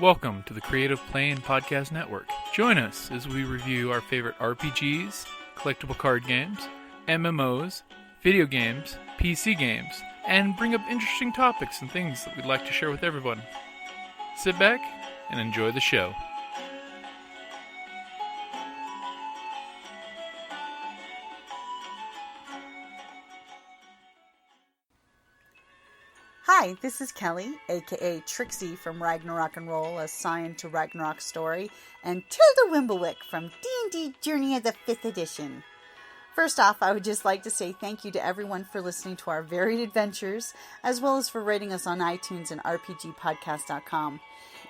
Welcome to the Creative Playing Podcast Network. Join us as we review our favorite RPGs, collectible card games, MMOs, video games, PC games, and bring up interesting topics and things that we'd like to share with everyone. Sit back and enjoy the show. Hi, this is Kelly, aka Trixie from Ragnarok and Roll, a Scion to Ragnarok story, and Tilda Wimblewick from D&D Journey of the 5th Edition. First off, I would just like to say thank you to everyone for listening to our varied adventures, as well as for rating us on iTunes and RPGpodcast.com.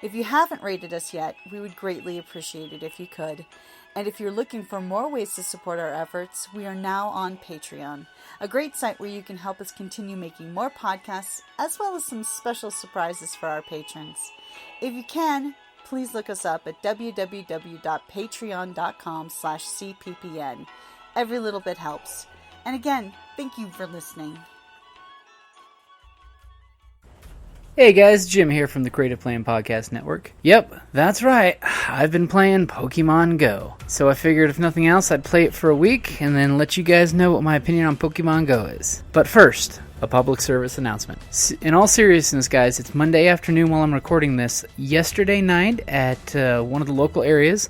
If you haven't rated us yet, we would greatly appreciate it if you could. And if you're looking for more ways to support our efforts, we are now on Patreon, a great site where you can help us continue making more podcasts, as well as some special surprises for our patrons. If you can, please look us up at www.patreon.com/CPPN. Every little bit helps. And again, thank you for listening. Hey guys, Jim here from the Creative Playing Podcast Network. Yep, that's right, I've been playing Pokemon Go. So I figured if nothing else, I'd play it for a week and then let you guys know what my opinion on Pokemon Go is. But first, a public service announcement. In all seriousness, guys, it's Monday afternoon while I'm recording this. Yesterday night at one of the local areas,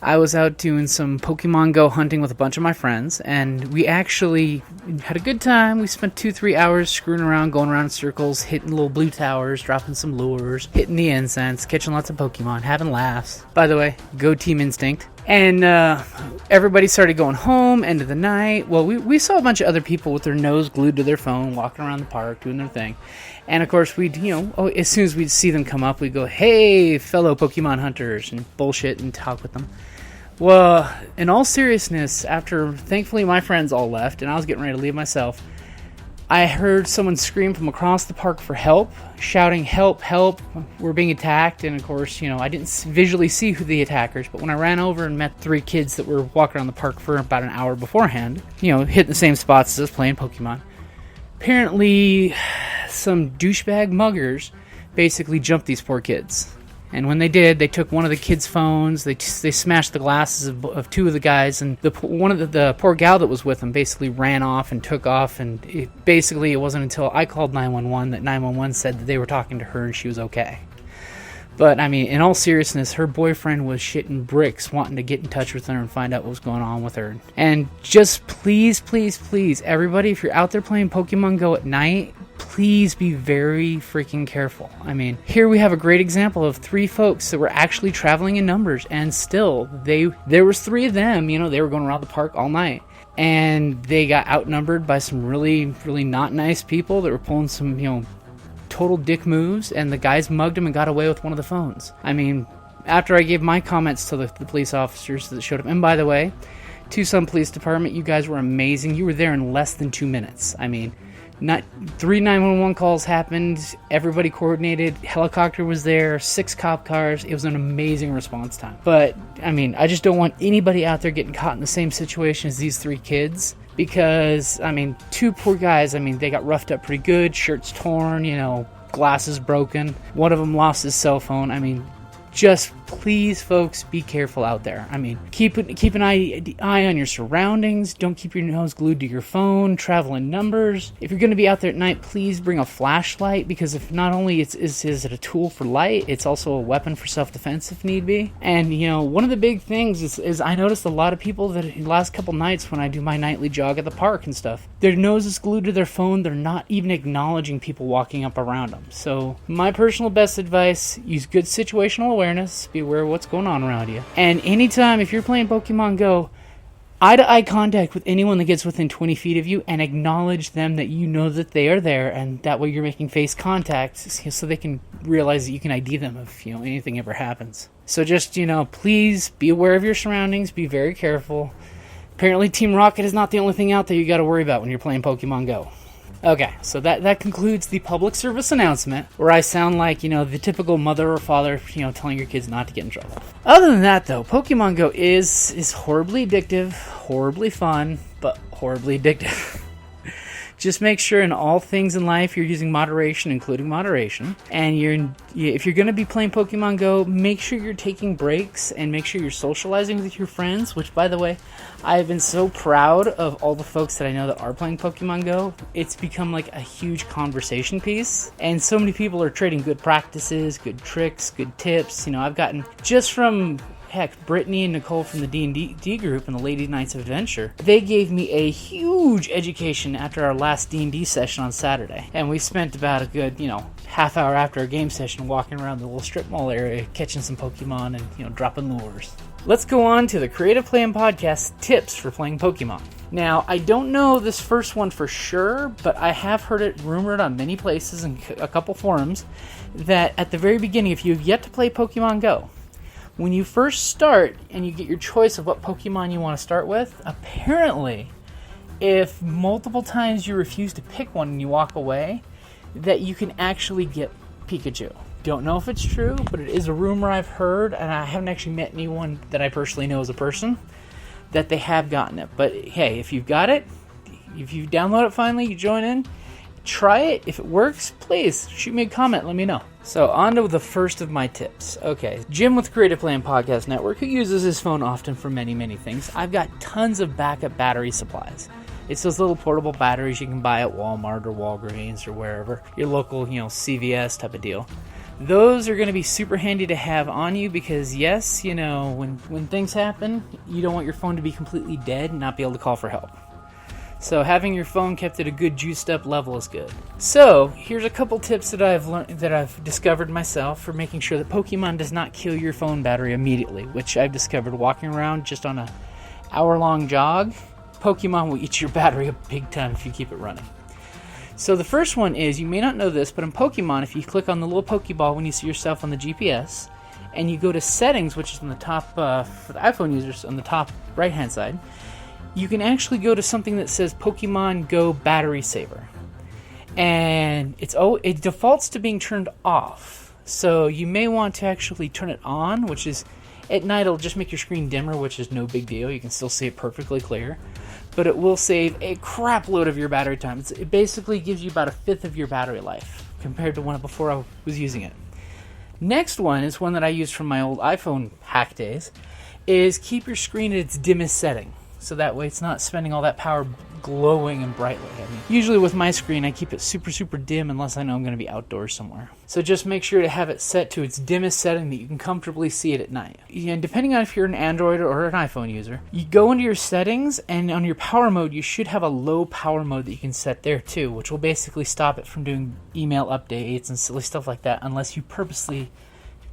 I was out doing some Pokemon Go hunting with a bunch of my friends, and we actually had a good time. We spent 2-3 hours screwing around, going around in circles, hitting little blue towers, dropping some lures, hitting the incense, catching lots of Pokemon, having laughs. By the way, go Team Instinct. And everybody started going home, end of the night. Well, we saw a bunch of other people with their nose glued to their phone, walking around the park, doing their thing. And, of course, as soon as we'd see them come up, we'd go, hey, fellow Pokemon hunters, and bullshit and talk with them. Well, in all seriousness, after, thankfully, my friends all left, and I was getting ready to leave myself, I heard someone scream from across the park for help, shouting, help, help, we're being attacked. And of course, I didn't visually see who the attackers, but when I ran over and met 3 kids that were walking around the park for about an hour beforehand, hitting the same spots as us playing Pokemon, apparently some douchebag muggers basically jumped these poor kids. And when they did, they took one of the kids' phones, they smashed the glasses of 2 of the guys, and the poor gal that was with them basically ran off and took off, and it wasn't until I called 911 that 911 said that they were talking to her and she was okay. But, in all seriousness, her boyfriend was shitting bricks wanting to get in touch with her and find out what was going on with her. And just please, please, please, everybody, if you're out there playing Pokemon Go at night, please be very freaking careful. Here we have a great example of 3 folks that were actually traveling in numbers, and still, there was 3 of them, they were going around the park all night. And they got outnumbered by some really, really not nice people that were pulling some, total dick moves, and the guys mugged him and got away with one of the phones. After I gave my comments to the police officers that showed up, and by the way, Tucson Police Department, you guys were amazing. You were there in less than 2 minutes. Not 3 911 calls happened, everybody coordinated, helicopter was there, 6 cop cars. It was an amazing response time. But, I just don't want anybody out there getting caught in the same situation as these 3 kids. Because, 2 poor guys, they got roughed up pretty good, shirts torn, glasses broken. One of them lost his cell phone. Just please, folks, be careful out there. Keep an eye on your surroundings. Don't keep your nose glued to your phone. Travel in numbers. If you're going to be out there at night, please bring a flashlight, because if not only is it a tool for light, it's also a weapon for self-defense if need be. And, one of the big things is I noticed a lot of people that the last couple nights when I do my nightly jog at the park and stuff, their nose is glued to their phone. They're not even acknowledging people walking up around them. So my personal best advice, use good situational awareness. Be aware of what's going on around you. And anytime, if you're playing Pokemon Go, eye-to-eye contact with anyone that gets within 20 feet of you and acknowledge them that you know that they are there, and that way you're making face contact so they can realize that you can ID them if anything ever happens. So just, please be aware of your surroundings, be very careful. Apparently Team Rocket is not the only thing out there you got to worry about when you're playing Pokemon Go. Okay, so that concludes the public service announcement, where I sound like, the typical mother or father, telling your kids not to get in trouble. Other than that, though, Pokemon Go is horribly addictive, horribly fun, but horribly addictive. Just make sure in all things in life you're using moderation, including moderation. And if you're going to be playing Pokemon Go, make sure you're taking breaks and make sure you're socializing with your friends, which, by the way, I've been so proud of all the folks that I know that are playing Pokemon Go. It's become like a huge conversation piece. And so many people are trading good practices, good tricks, good tips. I've gotten just from... Heck, Brittany and Nicole from the D&D group and the Lady Knights of Adventure, they gave me a huge education after our last D&D session on Saturday. And we spent about a good, half hour after our game session walking around the little strip mall area, catching some Pokemon and, dropping lures. Let's go on to the Creative Plan Podcast tips for playing Pokemon. Now, I don't know this first one for sure, but I have heard it rumored on many places and a couple forums that at the very beginning, if you have yet to play Pokemon Go, when you first start and you get your choice of what Pokemon you want to start with, apparently, if multiple times you refuse to pick one and you walk away, that you can actually get Pikachu. Don't know if it's true, but it is a rumor I've heard, and I haven't actually met anyone that I personally know as a person that they have gotten it. But hey, if you've got it, if you download it finally, you join in, try it. If it works, please shoot me a comment, let me know. So on to the first of my tips. Okay, Jim with Creative Plan Podcast Network, who uses his phone often for many, many things. I've got tons of backup battery supplies. It's those little portable batteries you can buy at Walmart or Walgreens or wherever, your local, CVS type of deal. Those are going to be super handy to have on you because, yes, when things happen, you don't want your phone to be completely dead and not be able to call for help. So having your phone kept at a good juiced up level is good. So here's a couple tips that I've discovered myself for making sure that Pokemon does not kill your phone battery immediately, which I've discovered walking around just on an hour-long jog. Pokemon will eat your battery up big time if you keep it running. So the first one is, you may not know this, but in Pokemon, if you click on the little Pokeball when you see yourself on the GPS, and you go to settings, which is on the top, for the iPhone users, on the top right-hand side, you can actually go to something that says Pokemon Go Battery Saver. And it defaults to being turned off. So you may want to actually turn it on, which is, at night it'll just make your screen dimmer, which is no big deal. You can still see it perfectly clear. But it will save a crap load of your battery time. It basically gives you about a fifth of your battery life compared to when before I was using it. Next one is one that I used from my old iPhone hack days, is keep your screen at its dimmest setting. So that way it's not spending all that power glowing and brightly. Usually with my screen, I keep it super, super dim unless I know I'm going to be outdoors somewhere. So just make sure to have it set to its dimmest setting that you can comfortably see it at night. And depending on if you're an Android or an iPhone user, you go into your settings, and on your power mode, you should have a low power mode that you can set there too, which will basically stop it from doing email updates and silly stuff like that unless you purposely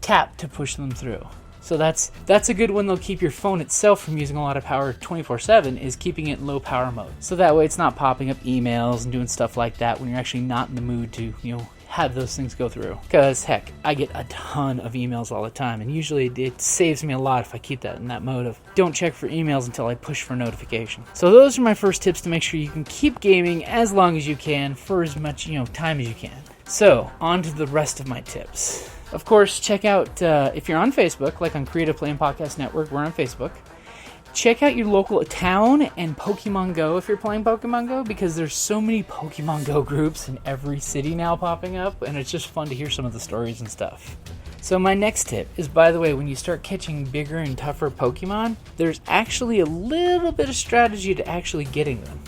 tap to push them through. So that's a good one. They'll keep your phone itself from using a lot of power 24/7, is keeping it in low power mode. So that way it's not popping up emails and doing stuff like that when you're actually not in the mood to, have those things go through. Because, heck, I get a ton of emails all the time, and usually it saves me a lot if I keep that in that mode of don't check for emails until I push for notification. So those are my first tips to make sure you can keep gaming as long as you can for as much, time as you can. So, on to the rest of my tips. Of course, check out, if you're on Facebook, like on Creative Plan Podcast Network, we're on Facebook. Check out your local town and Pokemon Go if you're playing Pokemon Go, because there's so many Pokemon Go groups in every city now popping up, and it's just fun to hear some of the stories and stuff. So my next tip is, by the way, when you start catching bigger and tougher Pokemon, there's actually a little bit of strategy to actually getting them.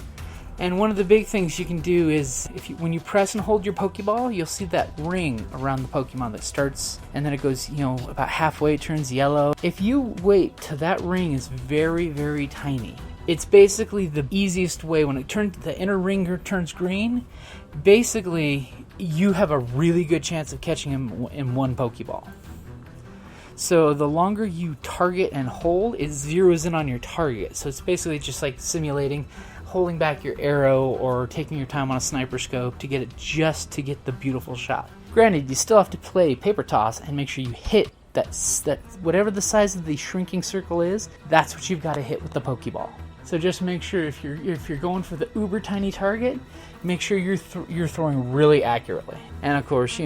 And one of the big things you can do is, when you press and hold your Pokeball, you'll see that ring around the Pokemon that starts, and then it goes, about halfway, it turns yellow. If you wait till that ring is very, very tiny, it's basically the easiest way. When the inner ring turns green, basically you have a really good chance of catching him in one Pokeball. So the longer you target and hold, it zeroes in on your target. So it's basically just like simulating holding back your arrow or taking your time on a sniper scope to get the beautiful shot. Granted, you still have to play paper toss and make sure you hit that whatever the size of the shrinking circle is, that's what you've got to hit with the Pokeball. So just make sure if you're going for the uber tiny target, make sure you're throwing really accurately. And of course,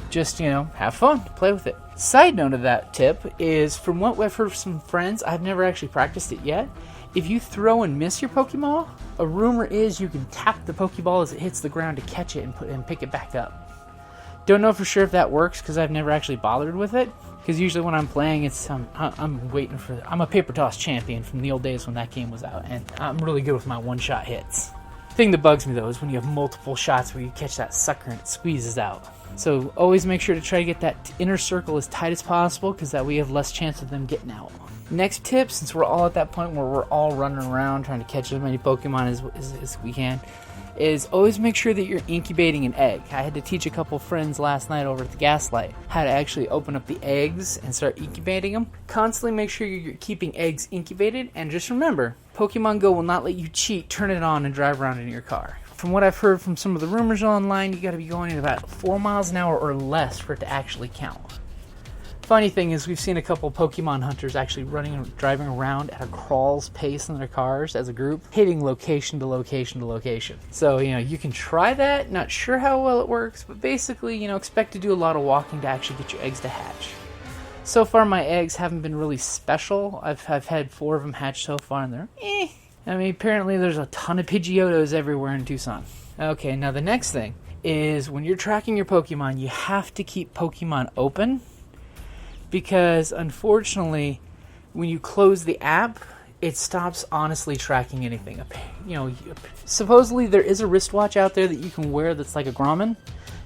just have fun, play with it. Side note of that tip is, from what I've heard from some friends, I've never actually practiced it yet. If you throw and miss your Pokeball, A rumor is you can tap the Pokeball as it hits the ground to catch it and pick it back up. Don't know for sure if that works because I've never actually bothered with it. Because usually when I'm playing, I'm waiting for... I'm a paper toss champion from the old days when that game was out, and I'm really good with my one-shot hits. The thing that bugs me, though, is when you have multiple shots where you catch that sucker and it squeezes out. So always make sure to try to get that inner circle as tight as possible, because that way you have less chance of them getting out. Next tip, since we're all at that point where we're all running around trying to catch as many Pokemon as we can, is always make sure that you're incubating an egg. I had to teach a couple friends last night over at the Gaslight how to actually open up the eggs and start incubating them. Constantly make sure you're keeping eggs incubated, and just remember, Pokemon Go will not let you cheat, turn it on, and drive around in your car. From what I've heard from some of the rumors online, you gotta be going at about 4 miles an hour or less for it to actually count. Funny thing is, we've seen a couple Pokemon hunters actually driving around at a crawl's pace in their cars as a group, hitting location to location to location. So, you can try that. Not sure how well it works, but basically, expect to do a lot of walking to actually get your eggs to hatch. So far, my eggs haven't been really special. I've had 4 of them hatch so far, and they're apparently there's a ton of Pidgeotos everywhere in Tucson. Okay, now the next thing is when you're tracking your Pokemon, you have to keep Pokemon open. Because, unfortunately, when you close the app, it stops honestly tracking anything. Supposedly there is a wristwatch out there that you can wear that's like a Grommen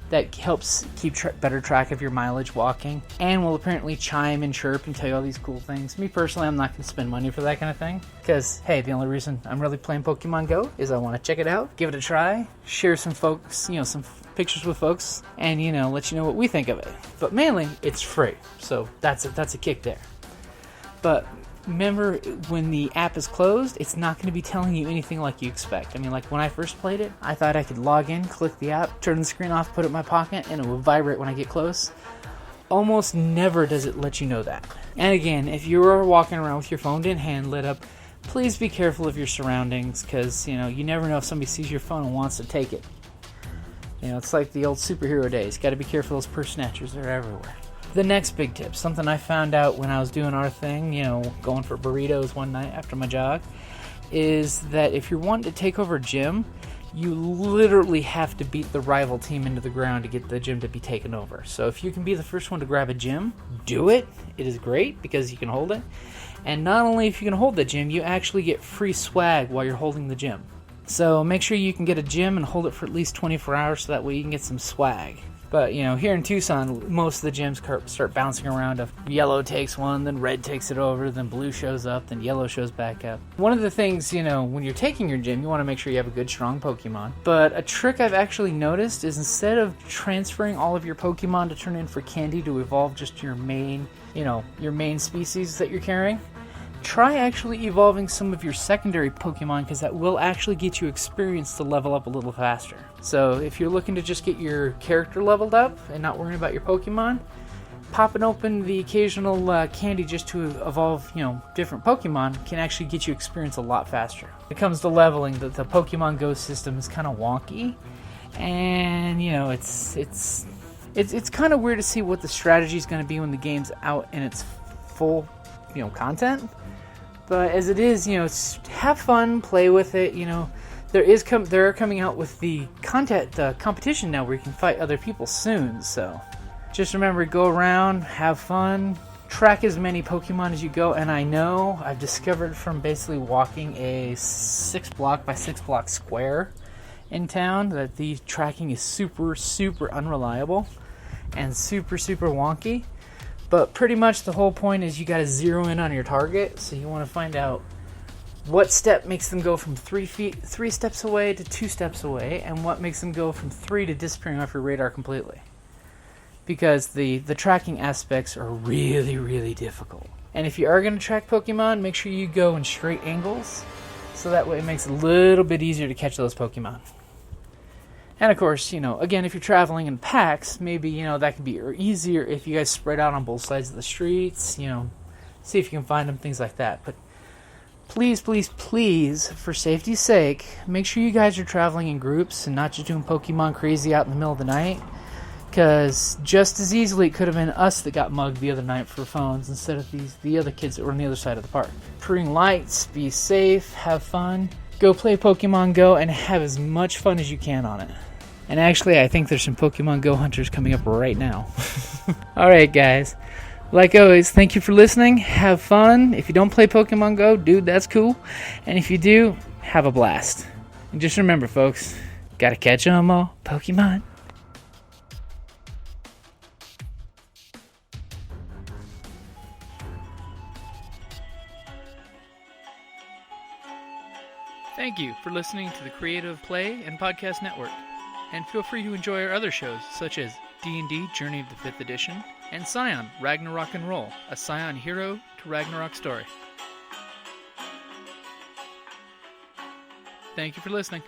that helps keep better track of your mileage walking, and will apparently chime and chirp and tell you all these cool things. Me personally, I'm not going to spend money for that kind of thing, because, hey, the only reason I'm really playing Pokemon Go is I want to check it out, give it a try, share some folks, some pictures with folks, and let you know what we think of it. But mainly it's free, so that's a kick there. But remember, when the app is closed, it's not going to be telling you anything like you expect. Like when I first played it, I thought I could log in, click the app, turn the screen off, put it in my pocket, and it will vibrate when I get close. Almost never does it let you know that. And again, if you are walking around with your phone in hand lit up, please be careful of your surroundings, because you never know if somebody sees your phone and wants to take it. It's like the old superhero days. Got to be careful, those purse snatchers, they're everywhere. The next big tip, something I found out when I was doing our thing, going for burritos one night after my jog, is that if you're wanting to take over a gym, you literally have to beat the rival team into the ground to get the gym to be taken over. So if you can be the first one to grab a gym, do it. It is great because you can hold it. And not only if you can hold the gym, you actually get free swag while you're holding the gym. So make sure you can get a gym and hold it for at least 24 hours so that way you can get some swag. But, here in Tucson, most of the gyms start bouncing around. If yellow takes one, then red takes it over, then blue shows up, then yellow shows back up. One of the things, when you're taking your gym, you want to make sure you have a good, strong Pokemon. But a trick I've actually noticed is instead of transferring all of your Pokemon to turn in for candy to evolve just your main, your main species that you're carrying, try actually evolving some of your secondary Pokemon, because that will actually get you experience to level up a little faster. So if you're looking to just get your character leveled up and not worrying about your Pokemon, popping open the occasional candy just to evolve, different Pokemon can actually get you experience a lot faster. When it comes to leveling, the Pokemon Go system is kind of wonky, and it's kind of weird to see what the strategy is going to be when the game's out in its full, content. But as it is, have fun, play with it. They're coming out with the competition now where you can fight other people soon. So just remember, go around, have fun, track as many Pokemon as you go. And I know I've discovered from basically walking a 6 block by 6 block square in town that the tracking is super, super unreliable and super, super wonky. But pretty much the whole point is you got to zero in on your target. So you want to find out what step makes them go from 3 steps away to 2 steps away, and what makes them go from 3 to disappearing off your radar completely. Because the tracking aspects are really, really difficult. And if you are going to track Pokemon, make sure you go in straight angles, so that way it makes it a little bit easier to catch those Pokemon. And of course, again, if you're traveling in packs, maybe, that can be easier if you guys spread out on both sides of the streets, see if you can find them, things like that. But please, please, please, for safety's sake, make sure you guys are traveling in groups and not just doing Pokemon crazy out in the middle of the night. Because just as easily it could have been us that got mugged the other night for phones instead of the other kids that were on the other side of the park. Bring lights, be safe, have fun. Go play Pokemon Go and have as much fun as you can on it. And actually, I think there's some Pokemon Go hunters coming up right now. Alright, guys. Like always, thank you for listening. Have fun. If you don't play Pokemon Go, dude, that's cool. And if you do, have a blast. And just remember, folks, gotta catch 'em all, Pokemon. Thank you for listening to the Creative Play and Podcast Network. And feel free to enjoy our other shows, such as D&D Journey of the 5th Edition and Scion Ragnarok and Roll, a Scion hero to Ragnarok story. Thank you for listening.